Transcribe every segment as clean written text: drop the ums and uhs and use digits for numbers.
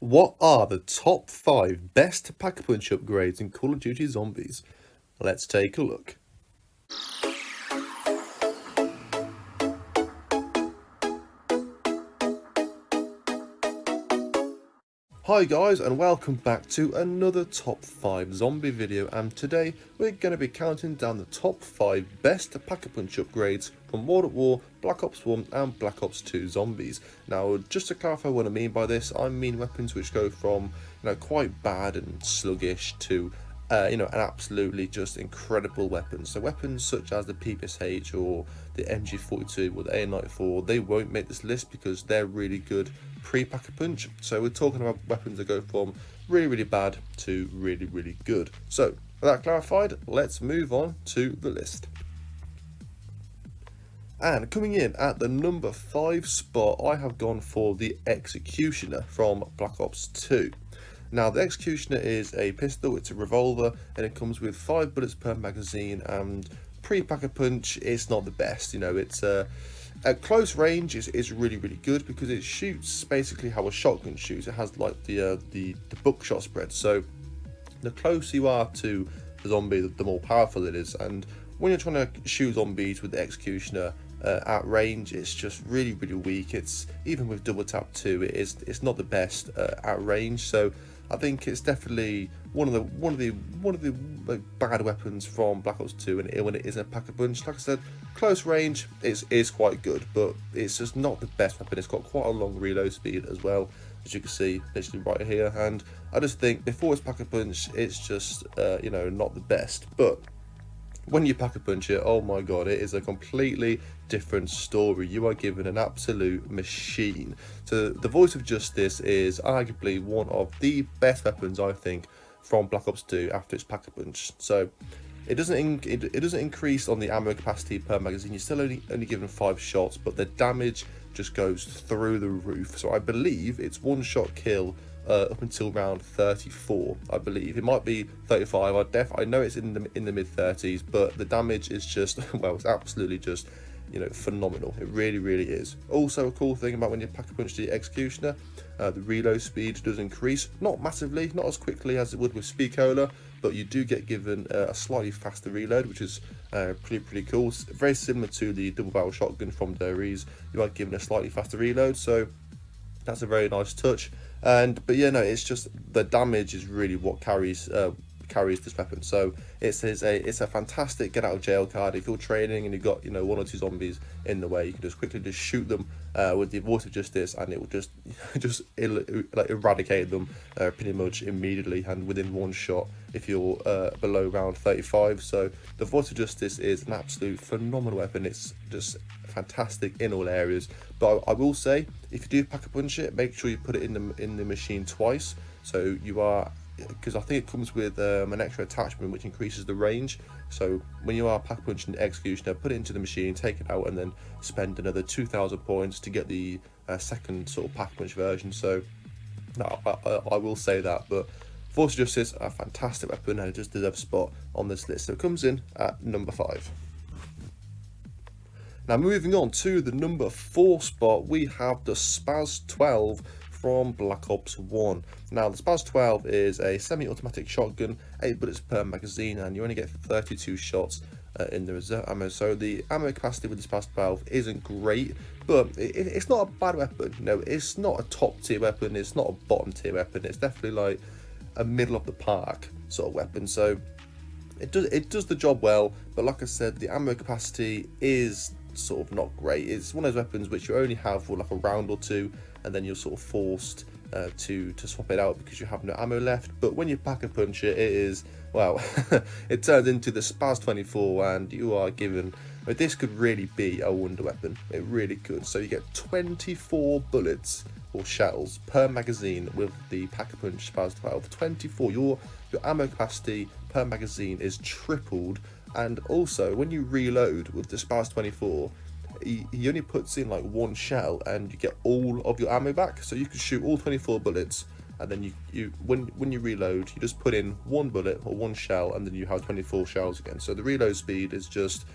What are the top 5 best Pack-a-Punch upgrades in Call of Duty Zombies? Let's take a look. Hi guys, and welcome back to another top 5 zombie video, and today we're going to be counting down the top 5 best Pack-a-Punch upgrades from World at War, Black Ops 1 and Black Ops 2 zombies. Now, just to clarify what I mean by this, I mean weapons which go from quite bad and sluggish to an absolutely just incredible weapon. So weapons such as the PPSH or the MG42 or the A94, they won't make this list because they're really good pre-Pack-a-Punch. So we're talking about weapons that go from really bad to really good. So with that clarified, let's move on to the list. And coming in at the number 5 spot, I have gone for the Executioner from Black Ops 2. Now, the Executioner is a pistol, it's a revolver, and it comes with 5 bullets per magazine, and pre-Pack-a-Punch, it's not the best. It's at close range is really good because it shoots basically how a shotgun shoots. It has like the buckshot spread, so the closer you are to the zombie, the more powerful it is. And when you're trying to shoot zombies with the Executioner at range, it's just really weak. It's even with double tap 2, it's not the best at range. So I think it's definitely one of the bad weapons from Black Ops 2, and when it isn't a Pack-a-Punch. Like I said, close range is quite good, but it's just not the best weapon. It's got quite a long reload speed as well, as you can see literally right here. And I just think before it's Pack-a-Punch, it's just not the best. But when you Pack-a-Punch it, oh my god, it is a completely different story. You are given an absolute machine. So the Voice of Justice is arguably one of the best weapons, I think, from Black Ops 2 after its Pack-a-Punch. So it doesn't increase on the ammo capacity per magazine. You're still only given 5 shots, but the damage just goes through the roof. So I believe it's one shot kill up until round 34. I believe it might be 35. I know it's in the mid 30s, but the damage is just well, it's absolutely just phenomenal. It really is. Also, a cool thing about when you Pack-a-Punch the Executioner, the reload speed does increase, not massively, not as quickly as it would with Speakola, but you do get given a slightly faster reload, which is pretty cool. It's very similar to the double barrel shotgun from Dories. You are given a slightly faster reload, so that's a very nice touch. But yeah, no, it's just the damage is really what carries this weapon. So it's a fantastic get out of jail card. If you're training and you've got 1 or 2 zombies in the way, you can just quickly shoot them with the Voice of Justice, and it will just eradicate them pretty much immediately and within 1 shot if you're below round 35. So the Voice of Justice is an absolute phenomenal weapon. It's just fantastic in all areas. But I will say, if you do Pack-a-Punch it, make sure you put it in the machine twice. So you are, because I think it comes with an extra attachment which increases the range. So when you are Pack-a-Punching the Executioner, put it into the machine, take it out, and then spend another 2,000 points to get the second sort of Pack-a-Punch version. So no, I will say that. But Voice of Justice, a fantastic weapon, and it just deserves a spot on this list. So it comes in at number 5. Now moving on to the number 4 spot, we have the Spaz 12 from Black Ops 1. Now the Spaz 12 is a semi-automatic shotgun, 8 bullets per magazine, and you only get 32 shots in the reserve ammo. So the ammo capacity with the Spaz 12 isn't great, but it's not a bad weapon. It's not a top tier weapon, it's not a bottom tier weapon. It's definitely like a middle of the park sort of weapon. So it does the job well, but like I said, the ammo capacity is sort of not great. It's one of those weapons which you only have for like a round or 2, and then you're sort of forced to swap it out because you have no ammo left. But when you Pack-a-Punch it, it is, well, it turns into the Spaz 24, and you are given, this could really be a wonder weapon. It really could. So you get 24 bullets or shells per magazine with the Pack-a-Punch Spaz 12. 24. Your ammo capacity per magazine is tripled. And also, when you reload with the Spaz 24, he only puts in like 1 shell, and you get all of your ammo back. So you can shoot all 24 bullets, and then when you reload, you just put in 1 bullet or 1 shell, and then you have 24 shells again. So the reload speed is just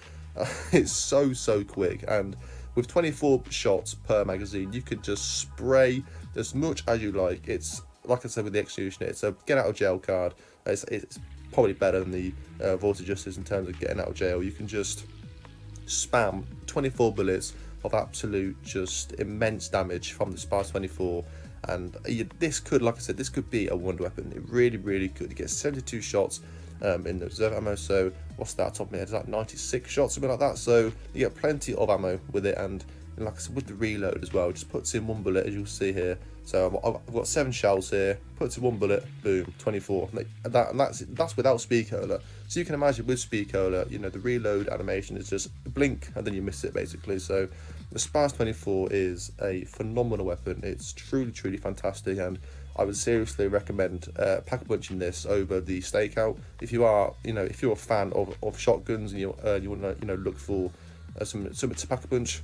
it's so quick, and with 24 shots per magazine, you could just spray as much as you like. It's like I said with the Executioner, it's a get out of jail card. It's probably better than the Vault of Justice in terms of getting out of jail. You can just spam 24 bullets of absolute just immense damage from the Sparse 24, and this could, like I said, this could be a wonder weapon. It really could. You get 72 shots in the reserve ammo, so what's that top of my head, is that 96 shots, something like that, so you get plenty of ammo with it. And like I said, with the reload as well, it just puts in one bullet, as you'll see here. So I've got 7 shells here, puts in one bullet, boom, 24. And that's without speed cola. So you can imagine with speed cola, you know, the reload animation is just blink and then you miss it basically. So the Sparse 24 is a phenomenal weapon. It's truly fantastic, and I would seriously recommend pack-a-punching this over the stakeout. If you are, you know, if you're a fan of shotguns and you want to, you know, look for something to pack-a-punch,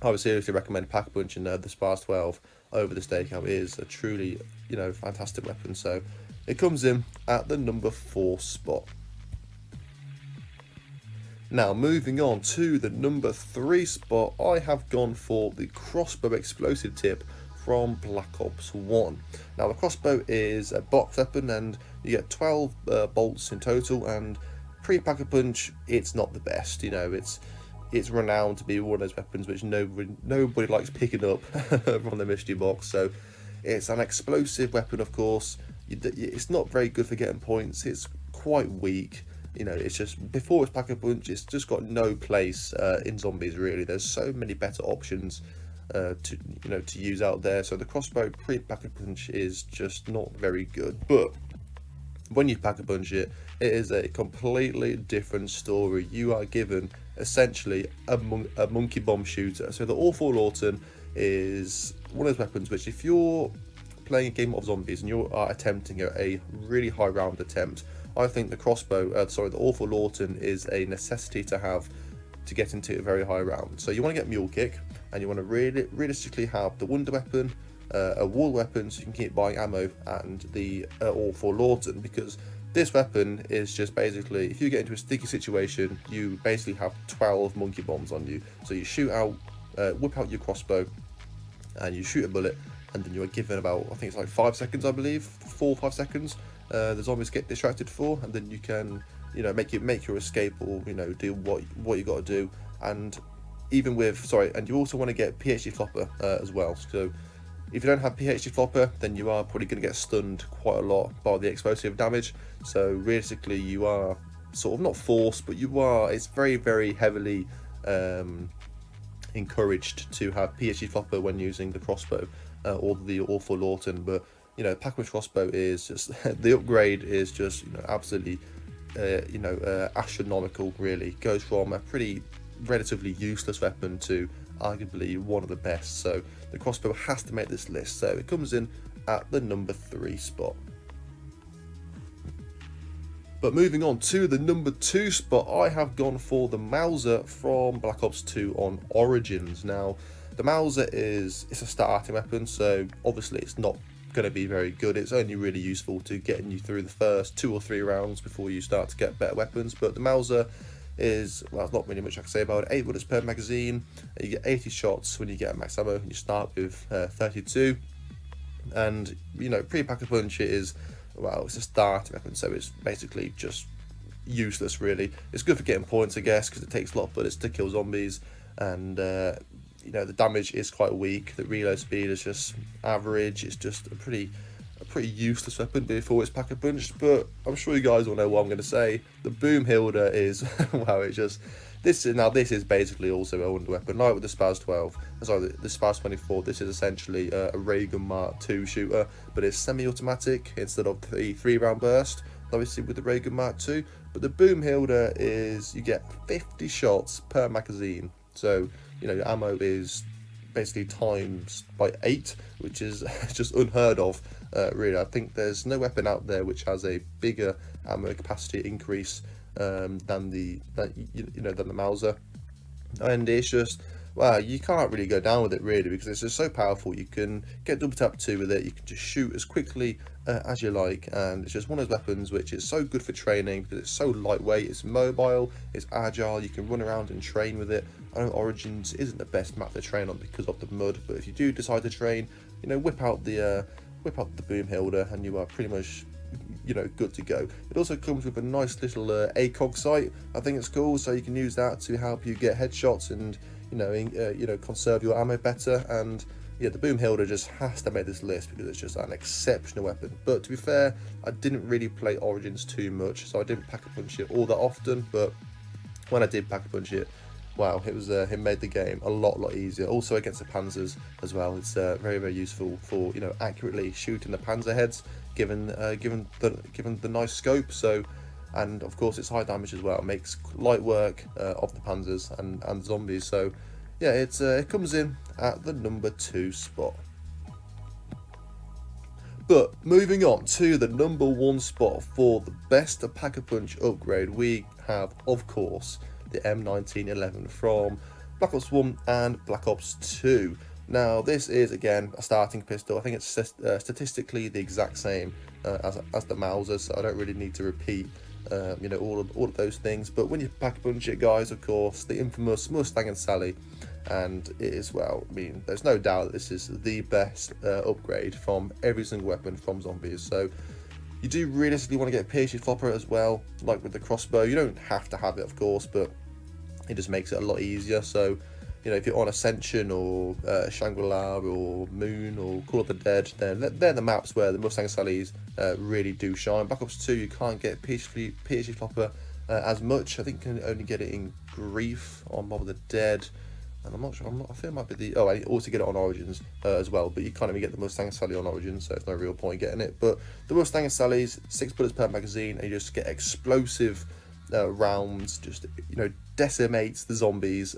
I would seriously recommend pack-a-punching the Sparse 12 over the stakeout. It is a truly, you know, fantastic weapon. So it comes in at the number 4 spot. Now moving on to the number 3 spot, I have gone for the Crossbow explosive tip from Black Ops 1. Now the Crossbow is a box weapon and you get 12 bolts in total, and pre-pack-a-punch it's not the best. You know, it's renowned to be one of those weapons which nobody likes picking up from the mystery box. So it's an explosive weapon, of course. It's not very good for getting points. It's quite weak. You know, it's just, before it's pack-a-punch, it's just got no place in zombies really. There's so many better options to use out there. So the Crossbow pre-pack-a-punch is just not very good. But when you pack-a-punch it, it is a completely different story. You are given essentially a monkey bomb shooter. So the Awful Lawton is one of those weapons which, if you're playing a game of zombies and you are attempting a really high round attempt, I think the the Awful Lawton is a necessity to have to get into a very high round. So you want to get Mule Kick, and you want to realistically have the Wonder Weapon, a wall weapon so you can keep buying ammo, and the Awful Lawton, because this weapon is just basically, if you get into a sticky situation, you basically have 12 monkey bombs on you. So you shoot out, whip out your crossbow, and you shoot a bullet, and then you are given about, I think it's like 5 seconds, I believe, 4 or 5 seconds. The zombies get distracted for, and then you can, you know, make your escape, or, you know, do what you got to do. And even with, and you also want to get PhD Flopper as well. So if you don't have PhD Flopper, then you are probably going to get stunned quite a lot by the explosive damage. So realistically, you are sort of not forced, but you are, it's very heavily encouraged to have PhD Flopper when using the crossbow or the Awful Lawton. But you know, pack-a-punch crossbow is just the upgrade is just, you know, absolutely astronomical. Really goes from a pretty relatively useless weapon to arguably one of the best. So the crossbow has to make this list. So it comes in at the number 3 spot. But moving on to the number 2 spot, I have gone for the Mauser from Black Ops 2 on Origins. Now the Mauser it's a starting weapon, so obviously it's not going to be very good. It's only really useful to getting you through the first 2 or 3 rounds before you start to get better weapons. But the Mauser is, well, there's not really much I can say about it. 8 bullets per magazine, you get 80 shots when you get max ammo, and you start with 32. And you know, pre-pack-a-punch it is, well, it's a starting weapon, so it's basically just useless really. It's good for getting points, I guess, because it takes a lot of bullets to kill zombies, and you know, the damage is quite weak. The reload speed is just average. It's just a pretty useless weapon before it's pack-a-punch. But I'm sure you guys all know what I'm going to say. The Boom Hilda is wow. It's just this is basically also a wonder weapon, like with the Spaz 12. Sorry, the Spaz 24. This is essentially a Reagan Mark II shooter, but it's semi-automatic instead of the 3-round burst, obviously with the Reagan Mark II. But the Boom Hilda is, you get 50 shots per magazine. So you know, your ammo is basically times by 8, which is just unheard of. Really, I think there's no weapon out there which has a bigger ammo capacity increase than the Mauser, and it's just, wow, you can't really go down with it really, because it's just so powerful. You can get double tap 2 with it. You can just shoot as quickly as you like, and it's just one of those weapons which is so good for training because it's so lightweight, it's mobile, it's agile. You can run around and train with it. I know Origins isn't the best map to train on because of the mud, but if you do decide to train, you know, whip out the whip up the boom hilder and you are pretty much, you know, good to go. It also comes with a nice little ACOG sight, I think it's called, so you can use that to help you get headshots and conserve your ammo better. And yeah, the boom hilder just has to make this list because it's just an exceptional weapon. But to be fair, I didn't really play Origins too much, so I didn't pack a punch it all that often. But when I did pack a punch it, wow, it made the game a lot easier. Also against the panzers as well, it's very useful for, you know, accurately shooting the panzer heads, given the nice scope. So, and of course it's high damage as well. It makes light work of the panzers and zombies. So yeah, it comes in at the number 2 spot. But moving on to the number 1 spot for the best Pack-a-Punch upgrade, we have, of course, the M1911 from Black Ops 1 and Black Ops 2. Now, this is, again, a starting pistol. I think it's statistically the exact same as the Mauser, so I don't really need to repeat all of those things. But when you Pack-a-Punch it, guys, of course, the infamous Mustang and Sally, and it is, well, I mean, there's no doubt that this is the best upgrade from every single weapon from zombies. So you do realistically want to get a PhD flopper as well, like with the crossbow. You don't have to have it, of course, but it just makes it a lot easier. So, you know, if you're on Ascension or Shangri-La or Moon or Call of the Dead, then they're the maps where the Mustang Sallys really do shine. Black Ops 2, you can't get PhD flopper as much. I think you can only get it in Grief on Mob of the Dead. And I'm not sure, I think it might be I also get it on Origins as well, but you can't even get the Mustang Sally on Origins, so there's no real point getting it. But the Mustang and Sally's, 6 bullets per magazine, and you just get explosive rounds, just, you know, decimates the zombies.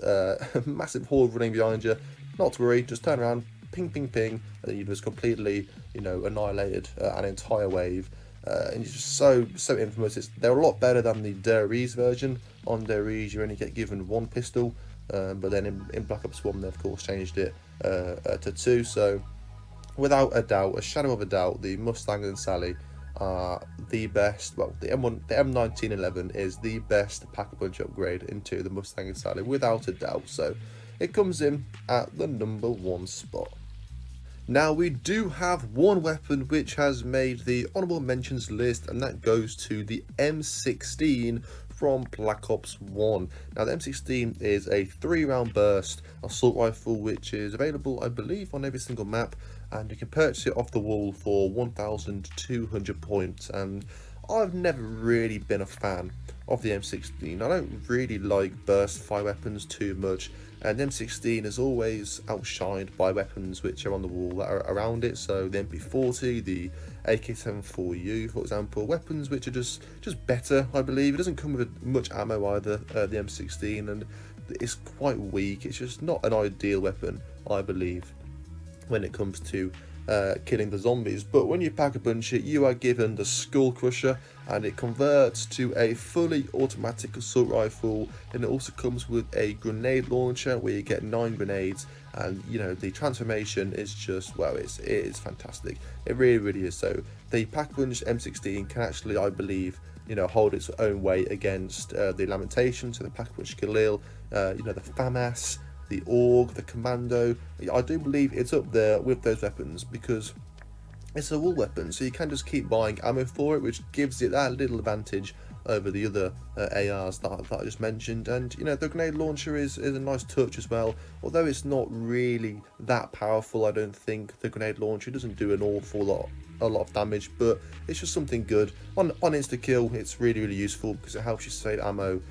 Massive horde running behind you, not to worry, just turn around, ping, and then you just completely, you know, annihilated an entire wave. And you're just so infamous. They're a lot better than the Der Riese version. On Der Riese, you only get given 1 pistol. But then in Black Ops 1, they of course changed it to 2. So without a doubt, a shadow of a doubt, the Mustang and Sally are the best. Well, the M1911 is the best Pack-a-Punch upgrade into the Mustang and Sally, without a doubt. So it comes in at the number 1 spot. Now, we do have one weapon which has made the honourable mentions list, and that goes to the M16 from Black Ops 1. Now, the M16 is a 3-round burst assault rifle which is available, I believe, on every single map, and you can purchase it off the wall for 1,200 points. And I've never really been a fan of the M16. I don't really like burst fire weapons too much, and the M16 is always outshined by weapons which are on the wall that are around it. So the MP40, the AK-74U, for example, weapons which are just better, I believe. It doesn't come with much ammo either, the M16, and it's quite weak. It's just not an ideal weapon, I believe, when it comes to killing the zombies. But when you Pack-a-Punch it, you are given the Skull Crusher, and it converts to a fully automatic assault rifle, and it also comes with a grenade launcher where you get 9 grenades. And you know, the transformation is just, well, it is fantastic. It really is. So the Pack-a-Punch M16 can actually, I believe, you know, hold its own weight against the Lamentation, so the Pack-a-Punch Galil, you know, the FAMAS, the AUG, the Commando. I do believe it's up there with those weapons because it's a wall weapon, so you can just keep buying ammo for it, which gives it that little advantage over the other ARs that I just mentioned. And you know, the grenade launcher is a nice touch as well, although it's not really that powerful. I don't think the grenade launcher doesn't do an awful lot of damage, but it's just something good on insta kill. It's really useful because it helps you save ammo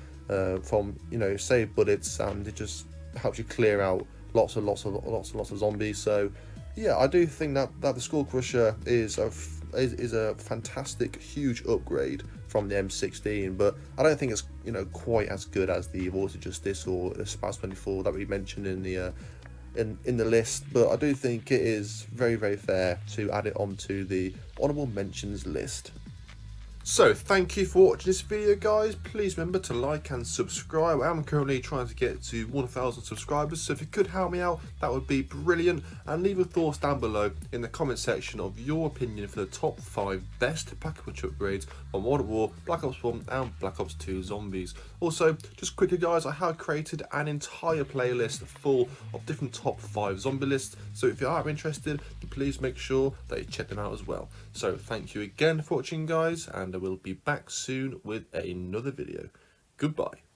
from, you know, save bullets, and it just helps you clear out lots of zombies. So yeah, I do think that the Skull Crusher is a fantastic, huge upgrade from the M16, but I don't think it's, you know, quite as good as the Voice of Justice or the Spaz 24 that we mentioned in the in the list. But I do think it is very fair to add it onto the honourable mentions list. So thank you for watching this video, guys. Please remember to like and subscribe. I am currently trying to get to 1,000 subscribers, so if you could help me out, that would be brilliant. And leave your thoughts down below in the comment section of your opinion for the top 5 best package upgrades on World at War, Black Ops 1 and Black Ops 2 Zombies. Also, just quickly guys, I have created an entire playlist full of different top 5 zombie lists, so if you are interested, please make sure that you check them out as well. So thank you again for watching, guys, and I will be back soon with another video. Goodbye.